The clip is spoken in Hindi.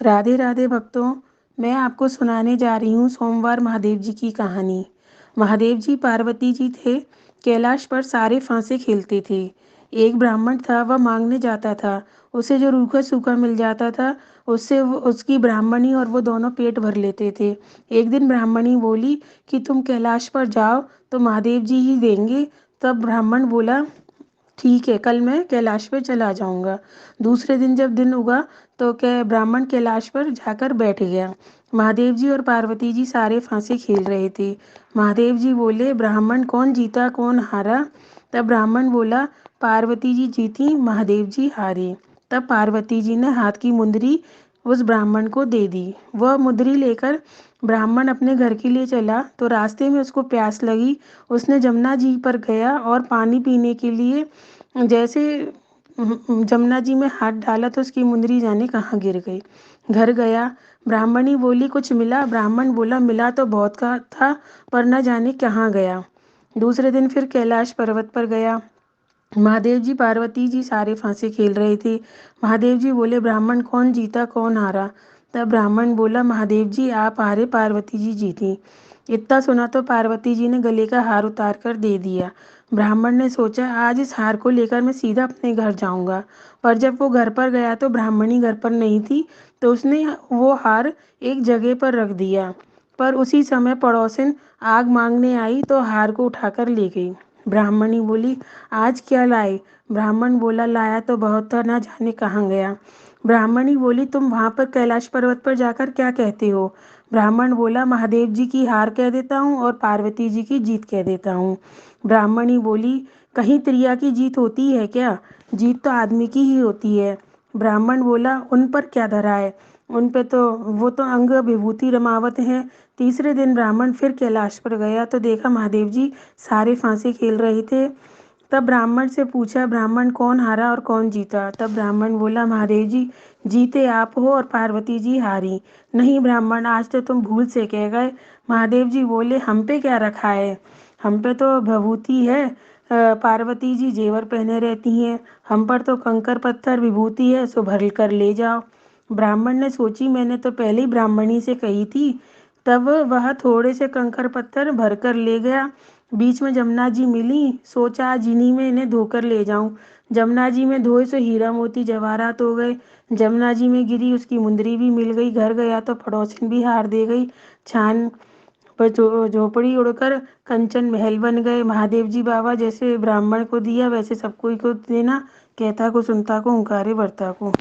राधे राधे भक्तों। मैं आपको सुनाने जा रही हूँ सोमवार महादेव जी की कहानी। महादेव जी पार्वती जी थे। कैलाश पर सारे फांसे खेलते थे। एक ब्राह्मण था, वह मांगने जाता था। उसे जो रूखा सूखा मिल जाता था, उससे उसकी ब्राह्मणी और वो दोनों पेट भर लेते थे। एक दिन ब्राह्मणी बोली कि तुम कैलाश पर जाओ तो महादेव जी ही देंगे। तब ब्राह्मण बोला, ठीक है, कल मैं कैलाश पे चला जाऊंगा। दूसरे दिन जब दिन उगा तो ब्राह्मण कैलाश पर जाकर बैठ गया। महादेव जी और पार्वती जी सारे फांसे खेल रहे थे। महादेव जी बोले, ब्राह्मण कौन जीता कौन हारा? तब ब्राह्मण बोला, पार्वती जी जीती, महादेव जी हारे। तब पार्वती जी ने हाथ की मुंदरी उस ब्राह्मण को दे दी। वह मुंदरी लेकर ब्राह्मण अपने घर के लिए चला तो रास्ते में उसको प्यास लगी। उसने जमुना जी पर गया और पानी पीने के लिए जैसे जमुना जी में हाथ डाला तो उसकी मुंदरी जाने कहाँ गिर गई। घर गया, ब्राह्मणी बोली, कुछ मिला? ब्राह्मण बोला, मिला तो बहुत का था, पर न जाने कहाँ गया। दूसरे दिन फिर कैलाश पर्वत पर गया। महादेव जी पार्वती जी सारे फांसे खेल रहे थे। महादेव जी बोले, ब्राह्मण कौन जीता कौन हारा? तब ब्राह्मण बोला, महादेव जी आप हारे, पार्वती जी जीती। इतना सुना तो पार्वती जी ने गले का हार उतार कर दे दिया। ब्राह्मण ने सोचा, आज इस हार को लेकर मैं सीधा अपने घर जाऊंगा। पर जब वो घर पर गया तो ब्राह्मणी घर पर नहीं थी। तो उसने वो हार एक जगह पर रख दिया। पर उसी समय पड़ोसिन आग मांगने आई तो हार को उठाकर ले गई। ब्राह्मणी बोली, आज क्या लाए? ब्राह्मण बोला, लाया तो बहुत था, ना जाने कहाँ गया। ब्राह्मणी बोली, तुम वहां पर कैलाश पर्वत पर जाकर क्या कहते हो? ब्राह्मण बोला, महादेव जी की हार कह देता हूँ और पार्वती जी की जीत कह देता हूँ। ब्राह्मणी बोली, कहीं त्रिया की जीत होती है क्या? जीत तो आदमी की ही होती है। ब्राह्मण बोला, उन पर क्या धरा है? उन पे तो वो तो अंग विभूति रमावत हैं। तीसरे दिन ब्राह्मण फिर कैलाश पर गया तो देखा महादेव जी सारे फांसे खेल रहे थे। तब ब्राह्मण से पूछा, ब्राह्मण कौन हारा और कौन जीता? तब ब्राह्मण बोला, महादेव जी जीते आप हो और पार्वती जी हारी। नहीं ब्राह्मण, आज तो तुम भूल से कह गए। महादेव जी बोले, हम पे क्या रखा है? हम पे तो भभूति है। पार्वती जी जेवर पहने रहती हैं। हम पर तो कंकर पत्थर विभूति है, सो भर कर ले जाओ। ब्राह्मण ने सोची, मैंने तो पहले ही ब्राह्मणी से कही थी। तब वह थोड़े से कंकर पत्थर भर कर ले गया। बीच में जमुना जी मिली, सोचा आज इन्हीं में इन्हें धोकर ले जाऊं। जमुना जी में धोए से हीरा मोती जवाहरात हो गए। जमुना जी में गिरी, उसकी मुंदरी भी मिल गई। घर गया तो पड़ोसिन भी हार दे गई। छान पर झोपड़ी उड़कर कंचन महल बन गए। महादेव जी बाबा जैसे ब्राह्मण को दिया वैसे सबको ही को देना। कहता को सुनता को, हुंकारे भरता को।